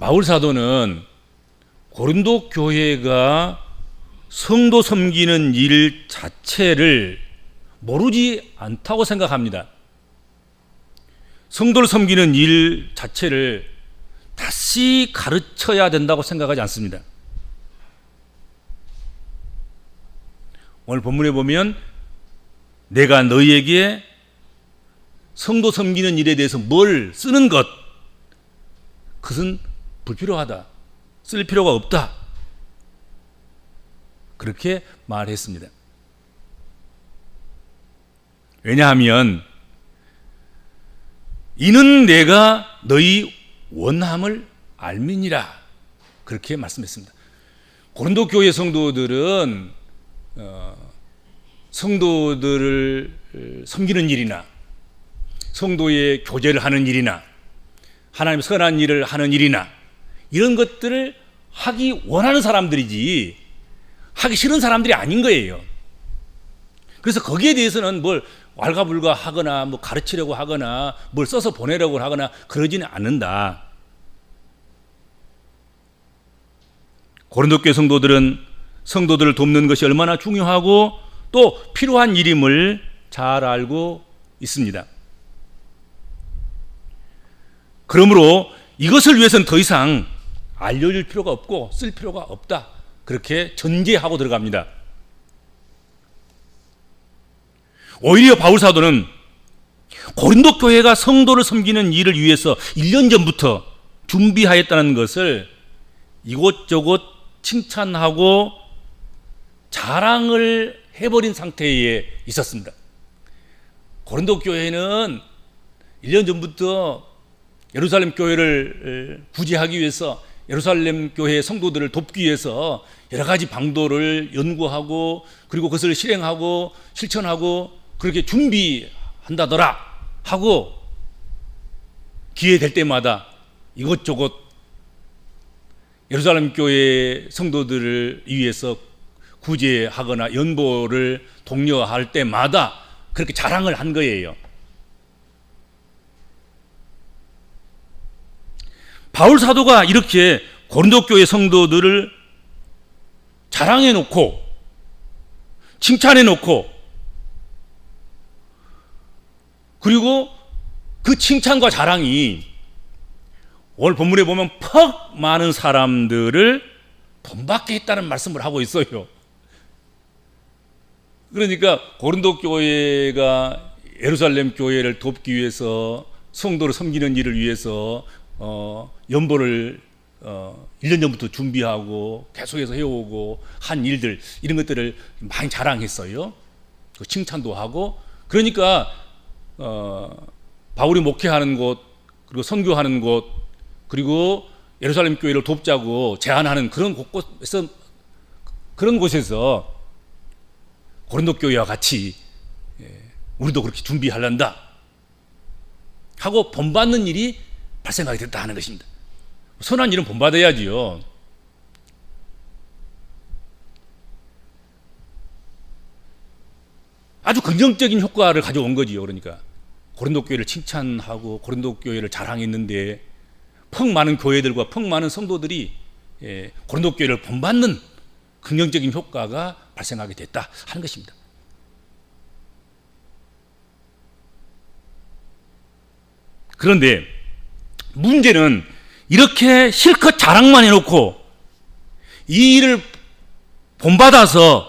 바울 사도는 고린도 교회가 성도 섬기는 일 자체를 모르지 않다고 생각합니다. 성도를 섬기는 일 자체를 다시 가르쳐야 된다고 생각하지 않습니다. 오늘 본문에 보면 내가 너희에게 성도 섬기는 일에 대해서 뭘 쓰는 것, 그것은 불필요하다. 쓸 필요가 없다. 그렇게 말했습니다. 왜냐하면 이는 내가 너희 원함을 알미니라. 그렇게 말씀했습니다. 고린도 교회 성도들은 성도들을 섬기는 일이나 성도의 교제를 하는 일이나 하나님 선한 일을 하는 일이나 이런 것들을 하기 원하는 사람들이지 하기 싫은 사람들이 아닌 거예요. 그래서 거기에 대해서는 뭘 왈가불가 하거나 뭐 가르치려고 하거나 뭘 써서 보내려고 하거나 그러지는 않는다. 고린도 교회 성도들은 성도들을 돕는 것이 얼마나 중요하고 또 필요한 일임을 잘 알고 있습니다. 그러므로 이것을 위해서는 더 이상 알려줄 필요가 없고 쓸 필요가 없다. 그렇게 전제하고 들어갑니다. 오히려 바울 사도는 고린도 교회가 성도를 섬기는 일을 위해서 1년 전부터 준비하였다는 것을 이곳저곳 칭찬하고 자랑을 해버린 상태에 있었습니다. 고린도 교회는 1년 전부터 예루살렘 교회를 구제하기 위해서 예루살렘 교회 성도들을 돕기 위해서 여러 가지 방도를 연구하고 그리고 그것을 실행하고 실천하고 그렇게 준비한다더라 하고 기회 될 때마다 이것저것 예루살렘 교회 성도들을 위해서 구제하거나 연보를 독려할 때마다 그렇게 자랑을 한 거예요. 바울 사도가 이렇게 고린도 교회 성도들을 자랑해 놓고 칭찬해 놓고 그리고 그 칭찬과 자랑이 오늘 본문에 보면 퍽 많은 사람들을 본받게 했다는 말씀을 하고 있어요. 그러니까 고린도 교회가 예루살렘 교회를 돕기 위해서 성도를 섬기는 일을 위해서 연보를 1년 전부터 준비하고 계속해서 해오고 한 일들 이런 것들을 많이 자랑했어요. 칭찬도 하고 그러니까 바울이 목회하는 곳 그리고 선교하는 곳 그리고 예루살렘 교회를 돕자고 제안하는 그런 곳에서 고린도 교회와 같이 우리도 그렇게 준비하란다 하고 본받는 일이 발생하게 됐다 하는 것입니다. 선한 일은 본받아야지요. 아주 긍정적인 효과를 가져온 거지요. 그러니까 고린도 교회를 칭찬하고 고린도 교회를 자랑했는데 퍽 많은 교회들과 퍽 많은 성도들이 고린도 교회를 본받는 긍정적인 효과가 발생하게 됐다 하는 것입니다. 그런데 문제는 이렇게 실컷 자랑만 해놓고 이 일을 본받아서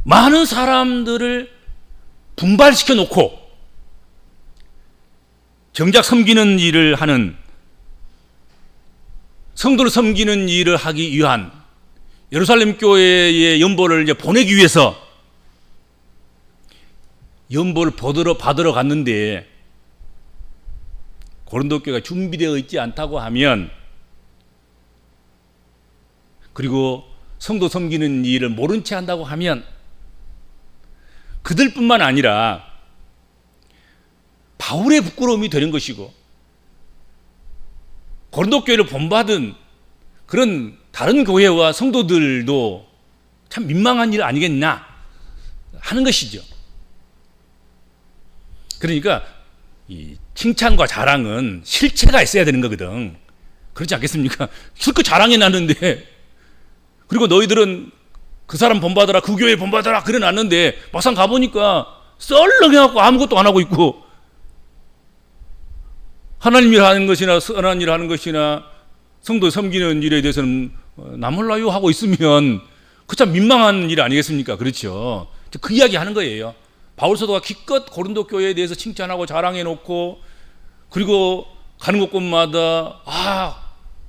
많은 사람들을 분발시켜 놓고 정작 섬기는 일을 하는 성도를 섬기는 일을 하기 위한 예루살렘 교회의 연보를 이제 보내기 위해서 연보를 받으러 갔는데 고린도 교회가 준비되어 있지 않다고 하면 그리고 성도 섬기는 일을 모른 채 한다고 하면 그들뿐만 아니라 바울의 부끄러움이 되는 것이고 고린도 교회를 본받은 그런 다른 교회와 성도들도 참 민망한 일 아니겠나 하는 것이죠. 그러니까 이 칭찬과 자랑은 실체가 있어야 되는 거거든. 그렇지 않겠습니까? 실컷 자랑해 놨는데, 그리고 너희들은 그 사람 본받아라, 그 교회 본받아라 그래 놨는데 막상 가보니까 썰렁해갖고 아무것도 안 하고 있고, 하나님 일 하는 것이나 선한 일 하는 것이나 성도 섬기는 일에 대해서는 나 몰라요 하고 있으면 그 참 민망한 일 아니겠습니까? 그렇죠. 그 이야기 하는 거예요. 바울 사도가 기껏 고린도 교회에 대해서 칭찬하고 자랑해 놓고, 그리고 가는 곳곳마다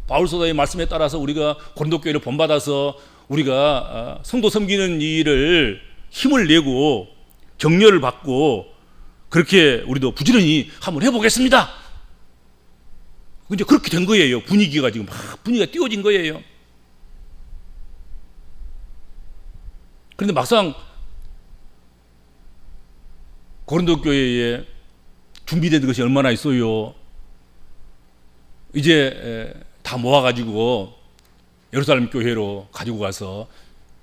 바울 사도의 말씀에 따라서 우리가 고린도 교회를 본받아서 우리가 성도 섬기는 일을 힘을 내고 격려를 받고 그렇게 우리도 부지런히 한번 해보겠습니다. 이제 그렇게 된 거예요. 분위기가 지금 분위기가 띄워진 거예요. 그런데 막상 고린도 교회에 준비된 것이 얼마나 있어요. 이제 다 모아가지고 예루살렘 교회로 가지고 가서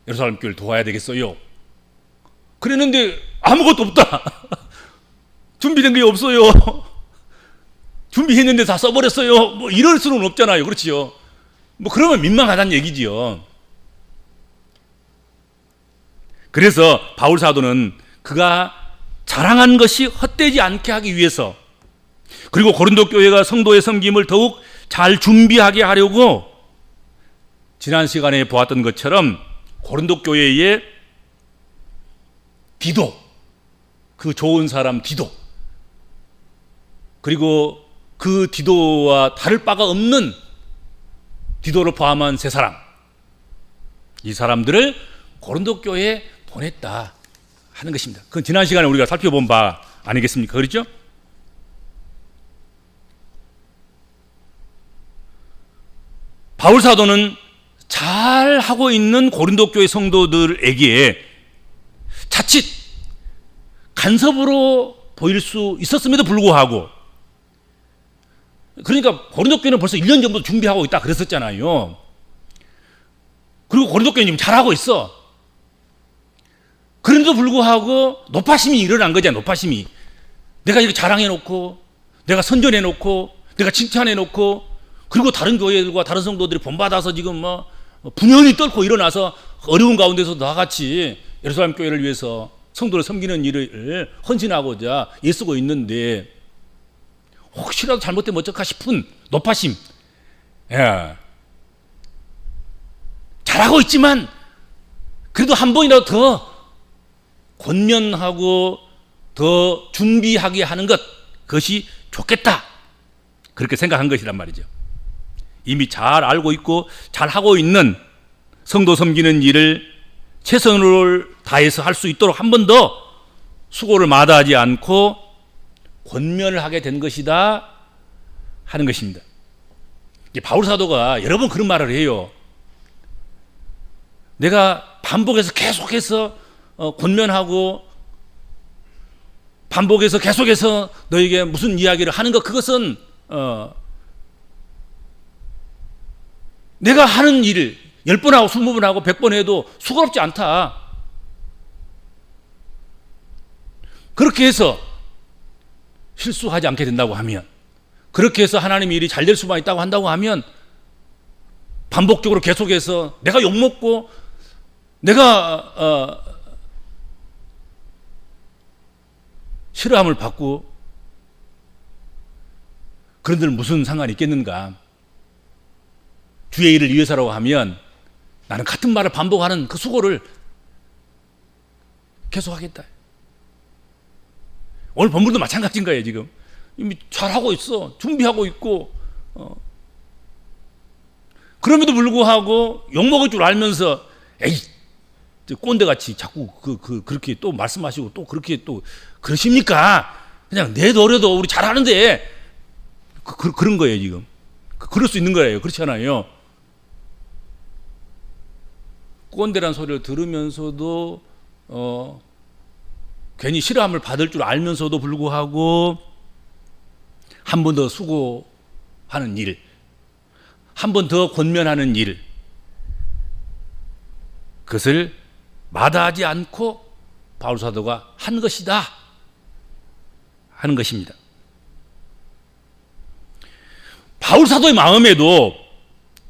예루살렘 교회를 도와야 되겠어요. 그랬는데 아무것도 없다. 준비된 게 없어요. 준비했는데 다 써버렸어요. 뭐 이럴 수는 없잖아요. 그렇지요. 뭐 그러면 민망하다는 얘기지요. 그래서 바울 사도는 그가 자랑한 것이 헛되지 않게 하기 위해서, 그리고 고린도 교회가 성도의 섬김을 더욱 잘 준비하게 하려고 지난 시간에 보았던 것처럼 고린도 교회의 디도, 그 좋은 사람 디도, 그리고 그 디도와 다를 바가 없는 디도를 포함한 세 사람, 이 사람들을 고린도 교회에 보냈다 하는 것입니다. 그건 지난 시간에 우리가 살펴본 바 아니겠습니까? 그렇죠? 바울 사도는 잘 하고 있는 고린도 교회 성도들에게 자칫 간섭으로 보일 수 있었음에도 불구하고, 그러니까 고린도 교회는 벌써 1년 전부터 준비하고 있다 그랬었잖아요. 그리고 고린도 교회는 지금 잘하고 있어. 그런데도 불구하고 노파심이 일어난 거잖아. 노파심이. 내가 이렇게 자랑해놓고, 내가 선전해놓고, 내가 칭찬해놓고, 그리고 다른 교회들과 다른 성도들이 본받아서 지금 뭐 분연히 떨고 일어나서 어려운 가운데서 나같이 예루살렘 교회를 위해서 성도를 섬기는 일을 헌신하고자 애쓰고 있는데, 혹시라도 잘못되면 어쩔까 싶은 노파심. 예. 잘하고 있지만 그래도 한 번이라도 더 권면하고 더 준비하게 하는 것, 그것이 좋겠다, 그렇게 생각한 것이란 말이죠. 이미 잘 알고 있고 잘 하고 있는 성도 섬기는 일을 최선을 다해서 할 수 있도록 한 번 더 수고를 마다하지 않고 권면을 하게 된 것이다 하는 것입니다. 바울 사도가 여러 번 그런 말을 해요. 내가 반복해서 계속해서 권면하고 반복해서 계속해서 너에게 무슨 이야기를 하는 것, 그것은 내가 하는 일을 10번 하고 20번 하고 100번 해도 수고롭지 않다. 그렇게 해서 실수하지 않게 된다고 하면, 그렇게 해서 하나님의 일이 잘 될 수만 있다고 한다고 하면, 반복적으로 계속해서 내가 욕먹고 내가 싫어함을 받고 그런들 무슨 상관이 있겠는가. 주의 일을 위해서라고 하면 나는 같은 말을 반복하는 그 수고를 계속하겠다. 오늘 본문도 마찬가지인 거예요. 지금 이미 잘하고 있어. 준비하고 있고 그럼에도 불구하고 욕먹을 줄 알면서 에이 꼰대같이 자꾸 그렇게 또 말씀하시고 또 그렇게 또 그러십니까? 그냥 내버려도 우리 잘하는데 그런 거예요. 지금 그럴 수 있는 거예요. 그렇잖아요. 꼰대란 소리를 들으면서도 괜히 싫어함을 받을 줄 알면서도 불구하고 한 번 더 수고하는 일, 한 번 더 권면하는 일, 그것을 마다하지 않고 바울 사도가 한 것이다 하는 것입니다. 바울 사도의 마음에도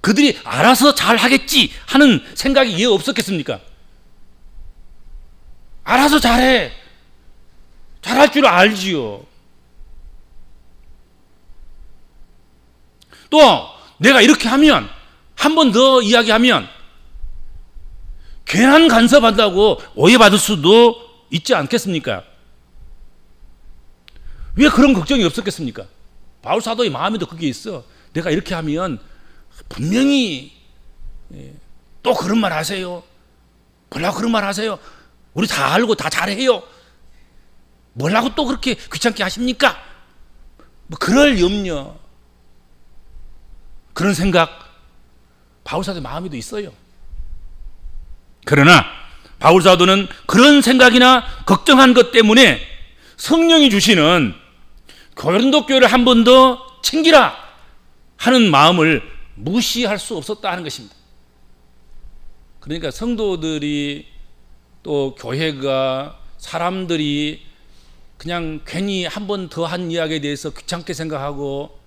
그들이 알아서 잘 하겠지 하는 생각이 왜 없었겠습니까? 알아서 잘해. 잘할 줄 알지요. 또 내가 이렇게 하면, 한 번 더 이야기하면 괜한 간섭한다고 오해받을 수도 있지 않겠습니까? 왜 그런 걱정이 없었겠습니까? 바울 사도의 마음에도 그게 있어. 내가 이렇게 하면 분명히 또 그런 말 하세요. 뭐라고 그런 말 하세요? 우리 다 알고 다 잘해요. 뭐라고 또 그렇게 귀찮게 하십니까? 뭐 그럴 염려, 그런 생각 바울 사도의 마음에도 있어요. 그러나 바울 사도는 그런 생각이나 걱정한 것 때문에 성령이 주시는 고린도 교회를 한 번 더 챙기라 하는 마음을 무시할 수 없었다 하는 것입니다. 그러니까 성도들이 또 교회가 사람들이 그냥 괜히 한 번 더 한 이야기에 대해서 귀찮게 생각하고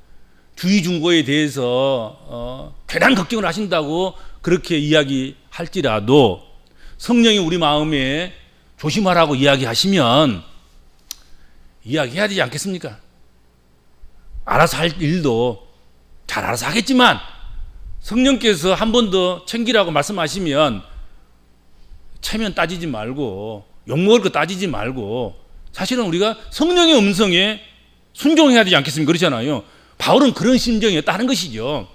주의 중고에 대해서 괜한 걱정을 하신다고 그렇게 이야기할지라도 성령이 우리 마음에 조심하라고 이야기하시면 이야기해야 되지 않겠습니까? 알아서 할 일도 잘 알아서 하겠지만 성령께서 한 번 더 챙기라고 말씀하시면 체면 따지지 말고 욕먹을 거 따지지 말고 사실은 우리가 성령의 음성에 순종해야 되지 않겠습니까? 그렇잖아요. 바울은 그런 심정이었다는 것이죠.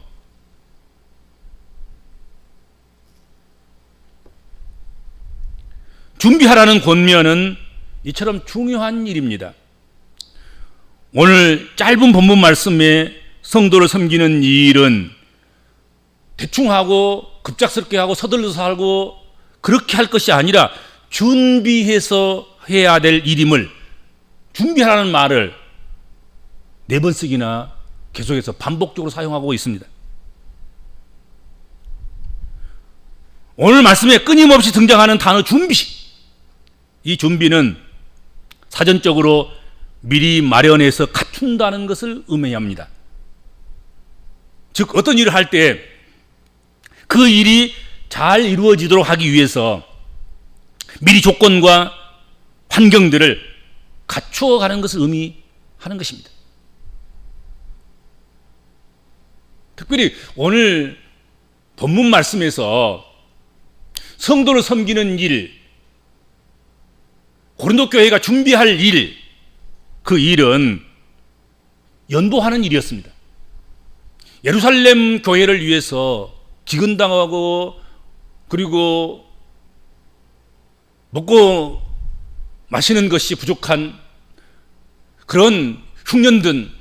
준비하라는 권면은 이처럼 중요한 일입니다. 오늘 짧은 본문 말씀에 성도를 섬기는 일은 대충 하고 급작스럽게 하고 서둘러서 하고 그렇게 할 것이 아니라 준비해서 해야 될 일임을, 준비하라는 말을 4번 쓰기나 계속해서 반복적으로 사용하고 있습니다. 오늘 말씀에 끊임없이 등장하는 단어 준비, 이 준비는 사전적으로 미리 마련해서 갖춘다는 것을 의미합니다. 즉 어떤 일을 할 때 그 일이 잘 이루어지도록 하기 위해서 미리 조건과 환경들을 갖추어가는 것을 의미하는 것입니다. 특별히 오늘 본문 말씀에서 성도를 섬기는 일, 고린도 교회가 준비할 일, 그 일은 연보하는 일이었습니다. 예루살렘 교회를 위해서 기근당하고 그리고 먹고 마시는 것이 부족한 그런 흉년든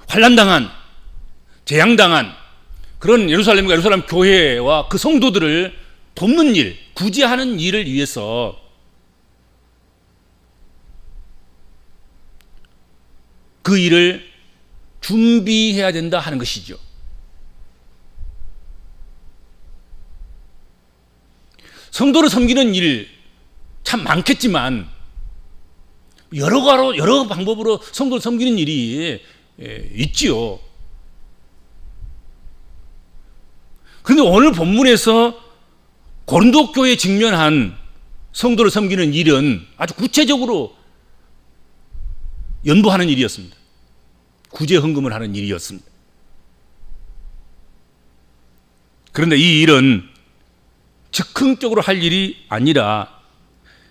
환난당한 재앙당한 그런 예루살렘과 예루살렘 교회와 그 성도들을 돕는 일, 구제하는 일을 위해서 그 일을 준비해야 된다 하는 것이죠. 성도를 섬기는 일 참 많겠지만 여러 방법으로 성도를 섬기는 일이 있지요. 그런데 오늘 본문에서 고린도 교회에 직면한 성도를 섬기는 일은 아주 구체적으로 연보하는 일이었습니다. 구제 헌금을 하는 일이었습니다. 그런데 이 일은 즉흥적으로 할 일이 아니라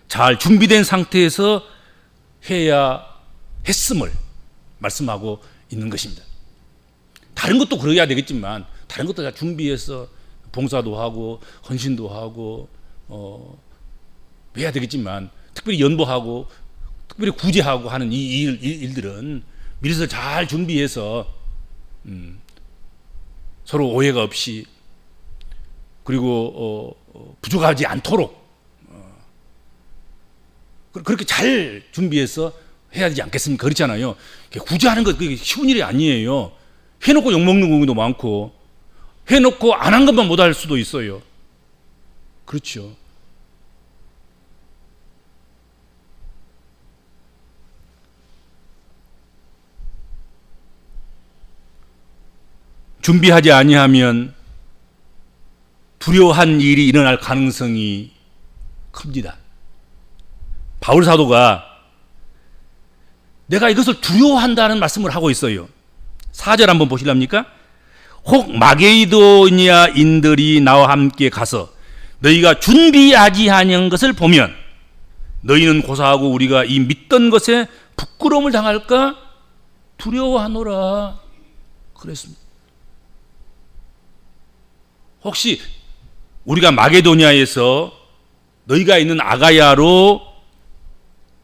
잘 준비된 상태에서 해야 했음을 말씀하고 있는 것입니다. 다른 것도 그래야 되겠지만 다른 것도 다 준비해서 봉사도 하고 헌신도 하고 해야 되겠지만 특별히 연보하고 특별히 구제하고 하는 이 일들은 미리서 잘 준비해서 서로 오해가 없이 그리고 부족하지 않도록 그렇게 잘 준비해서 해야 되지 않겠습니까? 그렇잖아요. 구제하는 것 그게 쉬운 일이 아니에요. 해놓고 욕먹는 경우도 많고 해놓고 안 한 것만 못할 수도 있어요. 그렇죠. 준비하지 아니하면 두려워한 일이 일어날 가능성이 큽니다. 바울 사도가 내가 이것을 두려워한다는 말씀을 하고 있어요. 4절 한번 보실랍니까? 혹 마게도니아인들이 나와 함께 가서 너희가 준비하지 아니한 것을 보면 너희는 고사하고 우리가 이 믿던 것에 부끄러움을 당할까 두려워하노라 그랬습니다. 혹시 우리가 마게도니아에서 너희가 있는 아가야로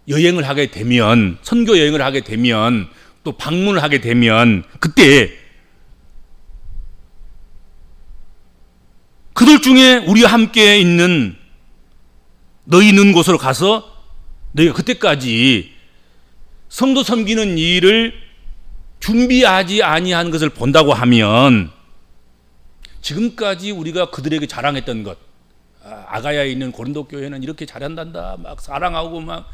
여행을 하게 되면, 선교 여행을 하게 되면, 또 방문을 하게 되면 그때 그들 중에 우리와 함께 있는 너희 있는 곳으로 가서 너희가 그때까지 성도 섬기는 일을 준비하지 아니한 것을 본다고 하면 지금까지 우리가 그들에게 자랑했던 것, 아가야에 있는 고린도 교회는 이렇게 잘한단다, 막 사랑하고 막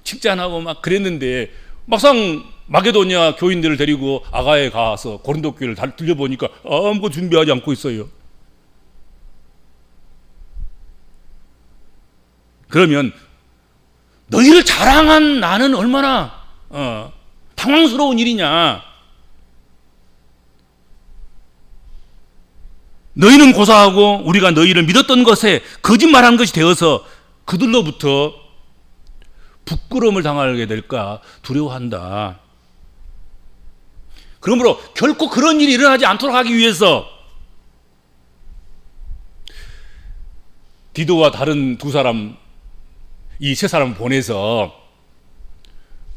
칭찬하고 막 그랬는데 막상 마게도니아 교인들을 데리고 아가야에 가서 고린도 교회를 들려보니까 아무것도 준비하지 않고 있어요. 그러면 너희를 자랑한 나는 얼마나 당황스러운 일이냐. 너희는 고사하고 우리가 너희를 믿었던 것에 거짓말한 것이 되어서 그들로부터 부끄러움을 당하게 될까 두려워한다. 그러므로 결코 그런 일이 일어나지 않도록 하기 위해서 디도와 다른 두 사람, 이 세 사람을 보내서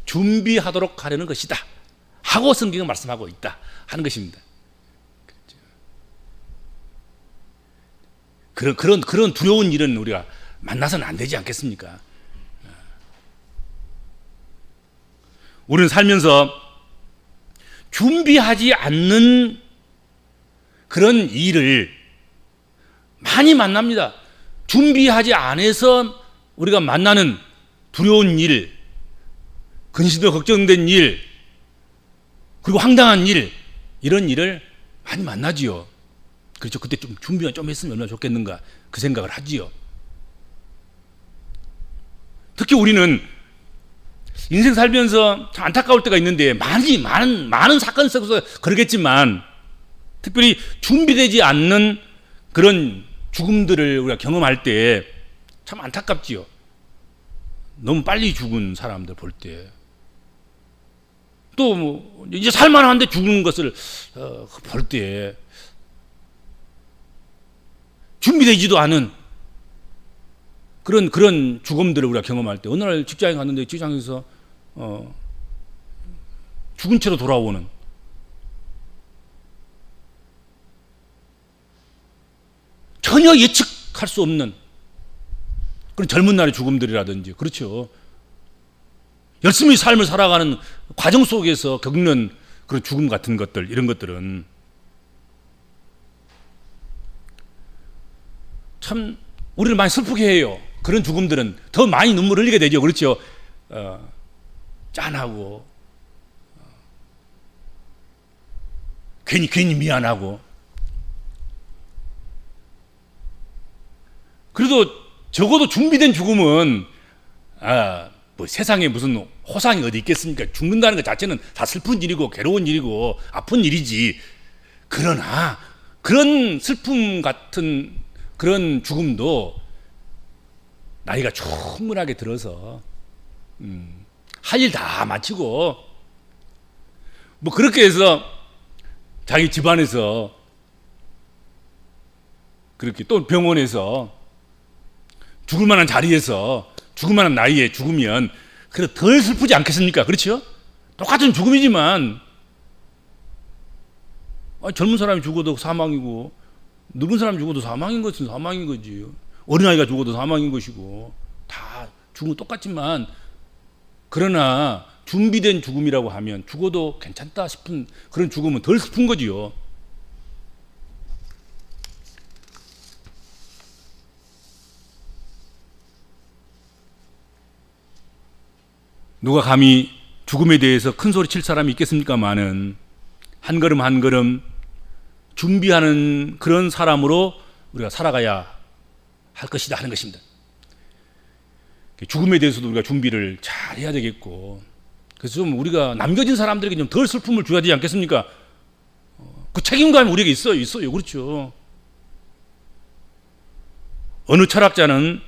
준비하도록 하려는 것이다 하고 성경은 말씀하고 있다 하는 것입니다. 그런 두려운 일은 우리가 만나서는 안 되지 않겠습니까? 우리는 살면서 준비하지 않는 그런 일을 많이 만납니다. 준비하지 않아서 우리가 만나는 두려운 일, 근심도 걱정된 일, 그리고 황당한 일, 이런 일을 많이 만나지요. 그렇죠. 그때 좀 준비만 좀 했으면 얼마나 좋겠는가 그 생각을 하지요. 특히 우리는 인생 살면서 참 안타까울 때가 있는데 많은 사건 속에서 그러겠지만 특별히 준비되지 않는 그런 죽음들을 우리가 경험할 때 참 안타깝지요. 너무 빨리 죽은 사람들 볼 때, 또 뭐 이제 살만한데 죽는 것을 볼 때 준비되지도 않은 그런 죽음들을 우리가 경험할 때, 어느 날 직장에 갔는데 직장에서 죽은 채로 돌아오는, 전혀 예측할 수 없는 그런 젊은 날의 죽음들이라든지, 그렇죠. 열심히 삶을 살아가는 과정 속에서 겪는 그런 죽음 같은 것들, 이런 것들은 참 우리를 많이 슬프게 해요. 그런 죽음들은 더 많이 눈물을 흘리게 되죠. 그렇죠. 짠하고 괜히 미안하고. 그래도 적어도 준비된 죽음은 뭐 세상에 무슨 호상이 어디 있겠습니까? 죽는다는 것 자체는 다 슬픈 일이고 괴로운 일이고 아픈 일이지. 그러나 그런 슬픔 같은 그런 죽음도 나이가 충분하게 들어서 할 일 다 마치고 뭐 그렇게 해서 자기 집안에서 그렇게 또 병원에서 죽을 만한 자리에서 죽을 만한 나이에 죽으면 그래도 덜 슬프지 않겠습니까? 그렇죠? 똑같은 죽음이지만 젊은 사람이 죽어도 사망이고 늙은 사람이 죽어도 사망인 것은 사망인 거지. 어린아이가 죽어도 사망인 것이고 다 죽음은 똑같지만, 그러나 준비된 죽음이라고 하면 죽어도 괜찮다 싶은 그런 죽음은 덜 슬픈 거지요. 누가 감히 죽음에 대해서 큰 소리 칠 사람이 있겠습니까마는 한 걸음 한 걸음 준비하는 그런 사람으로 우리가 살아가야 할 것이다 하는 것입니다. 죽음에 대해서도 우리가 준비를 잘 해야 되겠고, 그래서 좀 우리가 남겨진 사람들에게 좀 덜 슬픔을 줘야 되지 않겠습니까? 그 책임감이 우리에게 있어요. 그렇죠. 어느 철학자는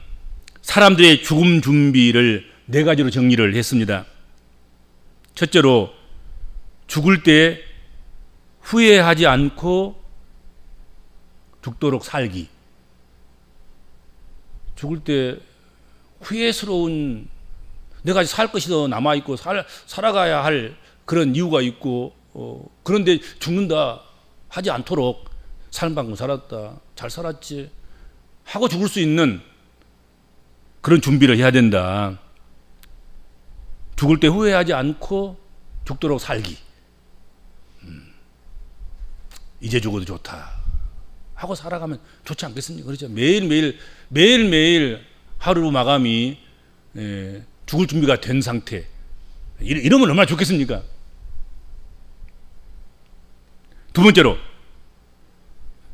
사람들의 죽음 준비를 4가지로 정리를 했습니다. 첫째로, 죽을 때 후회하지 않고 죽도록 살기. 죽을 때 후회스러운, 내가 살 것이 더 남아있고 살아가야 할 그런 이유가 있고, 그런데 죽는다 하지 않도록 삶방금 살았다, 잘 살았지 하고 죽을 수 있는 그런 준비를 해야 된다. 죽을 때 후회하지 않고 죽도록 살기. 이제 죽어도 좋다 하고 살아가면 좋지 않겠습니까? 그렇죠. 매일매일 하루 마감이 죽을 준비가 된 상태. 이러면 얼마나 좋겠습니까? 두 번째로,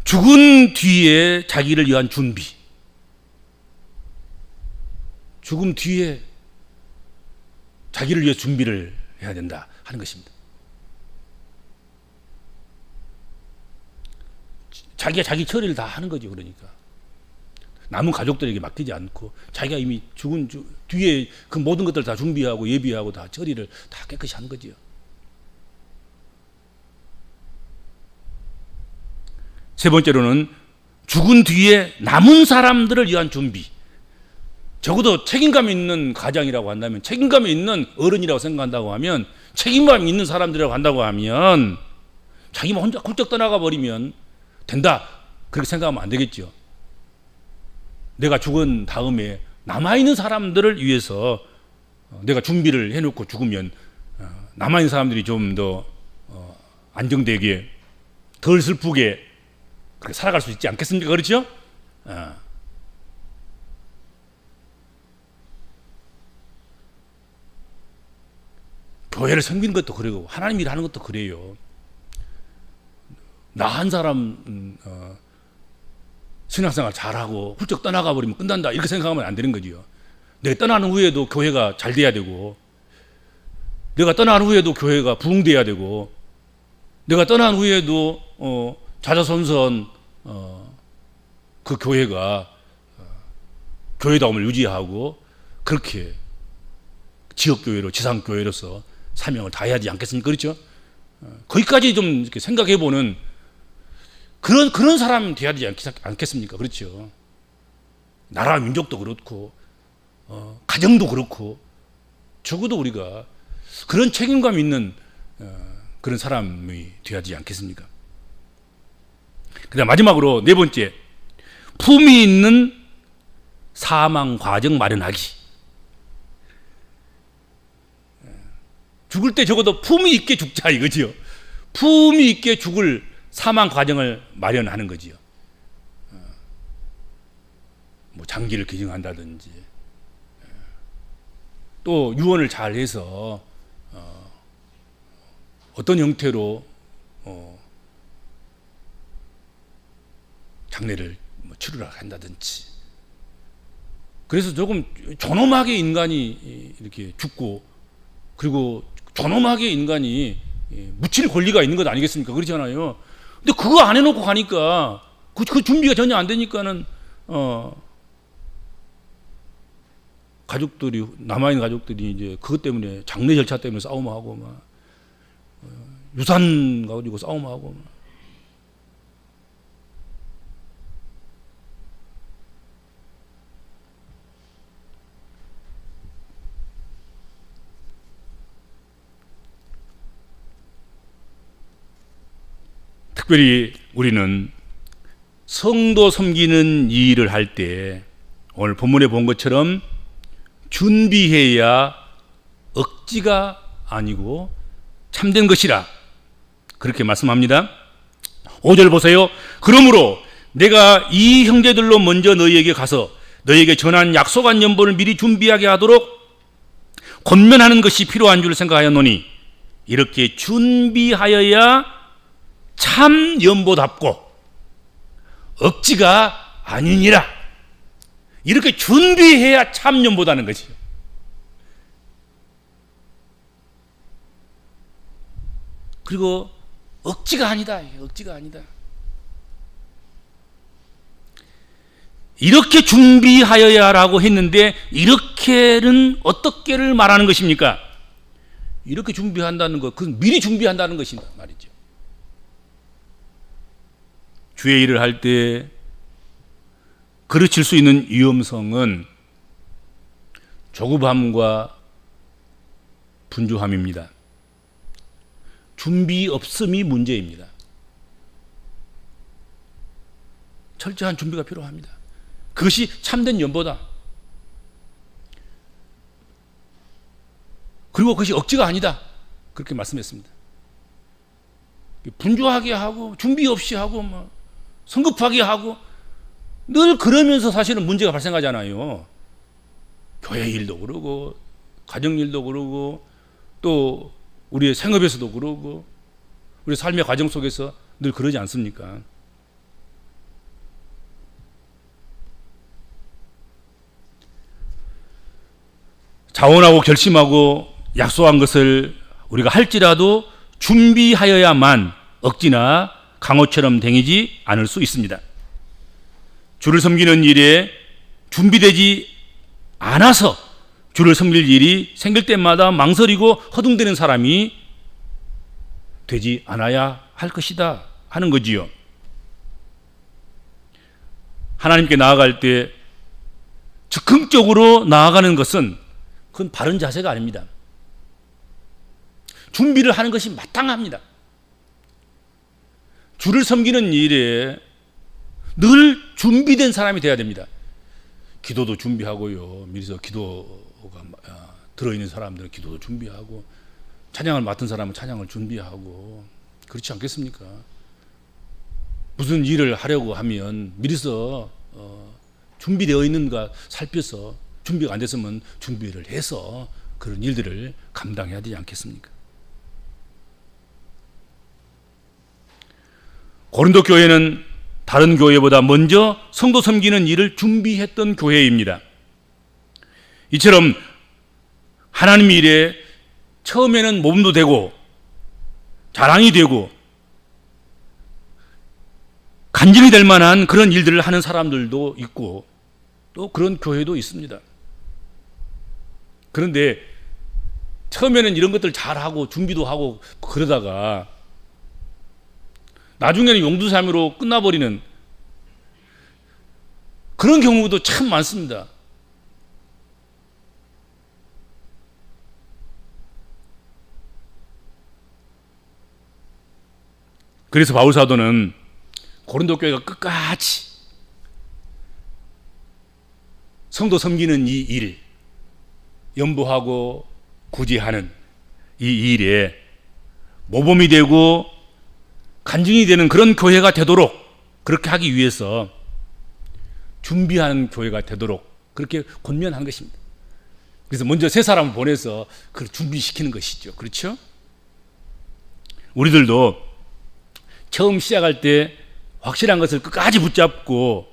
죽은 뒤에 자기를 위한 준비. 죽음 뒤에 자기를 위해 준비를 해야 된다 하는 것입니다. 자기가 자기 처리를 다 하는 거죠. 그러니까 남은 가족들에게 맡기지 않고 자기가 이미 죽은 뒤에 그 모든 것들을 다 준비하고 예비하고 다 처리를 다 깨끗이 하는 거죠. 세 번째로는 죽은 뒤에 남은 사람들을 위한 준비. 적어도 책임감 있는 가장이라고 한다면, 책임감이 있는 어른이라고 생각한다고 하면, 책임감 있는 사람들이라고 한다고 하면, 자기만 혼자 훌쩍 떠나가 버리면 된다, 그렇게 생각하면 안 되겠죠. 내가 죽은 다음에 남아있는 사람들을 위해서 내가 준비를 해놓고 죽으면 남아있는 사람들이 좀 더 안정되게, 덜 슬프게 그렇게 살아갈 수 있지 않겠습니까? 그렇죠? 교회를 섬기는 것도 그러고 하나님 일하는 것도 그래요. 나 한 사람 신앙생활 잘하고 훌쩍 떠나가 버리면 끝난다 이렇게 생각하면 안 되는 거지요. 내가 떠나는 후에도 교회가 잘 돼야 되고, 내가 떠나는 후에도 교회가 부흥돼야 되고, 내가 떠난 후에도 자자손손 그 교회가 교회다움을 유지하고 그렇게 지역교회로, 지상교회로서 사명을 다해야 하지 않겠습니까? 그렇죠? 거기까지 좀 이렇게 생각해보는 그런 사람 돼야 되지 않겠습니까? 그렇죠? 나라 민족도 그렇고 가정도 그렇고 적어도 우리가 그런 책임감 있는 그런 사람이 돼야 되지 않겠습니까? 그다음 마지막으로 네 번째, 품위 있는 사망 과정 마련하기. 죽을 때 적어도 품위 있게 죽자 이거지요. 품위 있게 죽을 사망 과정을 마련하는 거지요. 뭐 장기를 기증한다든지, 또 유언을 잘 해서 어떤 형태로 장례를 치르라 한다든지. 그래서 조금 존엄하게 인간이 이렇게 죽고, 그리고 존엄하게 인간이 묻힐 권리가 있는 것 아니겠습니까? 그렇잖아요. 근데 그거 안 해놓고 가니까 그 준비가 전혀 안 되니까는 가족들이, 남아있는 가족들이 이제 그것 때문에 장례 절차 때문에 싸움하고 막 유산 가지고 싸움하고 막. 특별히 우리는 성도 섬기는 일을 할 때 오늘 본문에 본 것처럼 준비해야 억지가 아니고 참된 것이라 그렇게 말씀합니다. 5절 보세요. 그러므로 내가 이 형제들로 먼저 너희에게 가서 너희에게 전한 약속한 연본을 미리 준비하게 하도록 권면하는 것이 필요한 줄 생각하였노니 이렇게 준비하여야 참 연보답고 억지가 아니니라. 이렇게 준비해야 참 연보다는 것이요. 그리고 억지가 아니다. 억지가 아니다. 이렇게 준비하여야라고 했는데 이렇게는 어떻게를 말하는 것입니까? 이렇게 준비한다는 것, 그건 미리 준비한다는 것이다 말이죠. 주의 일을 할 때 그르칠 수 있는 위험성은 조급함과 분주함입니다. 준비 없음이 문제입니다. 철저한 준비가 필요합니다. 그것이 참된 연보다. 그리고 그것이 억지가 아니다. 그렇게 말씀했습니다. 분주하게 하고 준비 없이 하고 뭐 성급하게 하고 늘 그러면서 사실은 문제가 발생하잖아요. 교회 일도 그러고 가정 일도 그러고 또 우리의 생업에서도 그러고 우리 삶의 과정 속에서 늘 그러지 않습니까? 자원하고 결심하고 약속한 것을 우리가 할지라도 준비하여야만 억지나 강호처럼 댕기지 않을 수 있습니다. 주를 섬기는 일에 준비되지 않아서 주를 섬길 일이 생길 때마다 망설이고 허둥대는 사람이 되지 않아야 할 것이다 하는 거지요. 하나님께 나아갈 때 즉흥적으로 나아가는 것은 그건 바른 자세가 아닙니다. 준비를 하는 것이 마땅합니다. 주를 섬기는 일에 늘 준비된 사람이 되어야 됩니다. 기도도 준비하고요. 미리서 기도가 들어있는 사람들은 기도도 준비하고 찬양을 맡은 사람은 찬양을 준비하고 그렇지 않겠습니까? 무슨 일을 하려고 하면 미리서 준비되어 있는가 살펴서 준비가 안 됐으면 준비를 해서 그런 일들을 감당해야 되지 않겠습니까? 고린도 교회는 다른 교회보다 먼저 성도 섬기는 일을 준비했던 교회입니다. 이처럼 하나님 일에 처음에는 몸도 되고 자랑이 되고 간증이 될 만한 그런 일들을 하는 사람들도 있고 또 그런 교회도 있습니다. 그런데 처음에는 이런 것들 잘하고 준비도 하고 그러다가 나중에는 용두사미로 끝나버리는 그런 경우도 참 많습니다. 그래서 바울 사도는 고린도 교회가 끝까지 성도 섬기는 이 일, 연보하고 구제하는 이 일에 모범이 되고 간증이 되는 그런 교회가 되도록 그렇게 하기 위해서 준비하는 교회가 되도록 그렇게 권면한 것입니다. 그래서 먼저 세 사람을 보내서 그걸 준비시키는 것이죠. 그렇죠? 우리들도 처음 시작할 때 확실한 것을 끝까지 붙잡고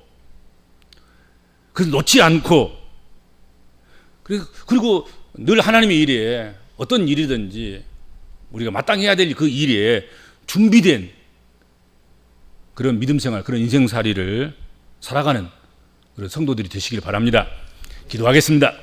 그래서 놓지 않고 그리고 늘 하나님의 일에 어떤 일이든지 우리가 마땅히 해야 될 그 일에 준비된 그런 믿음 생활, 그런 인생살이를 살아가는 그런 성도들이 되시길 바랍니다. 기도하겠습니다.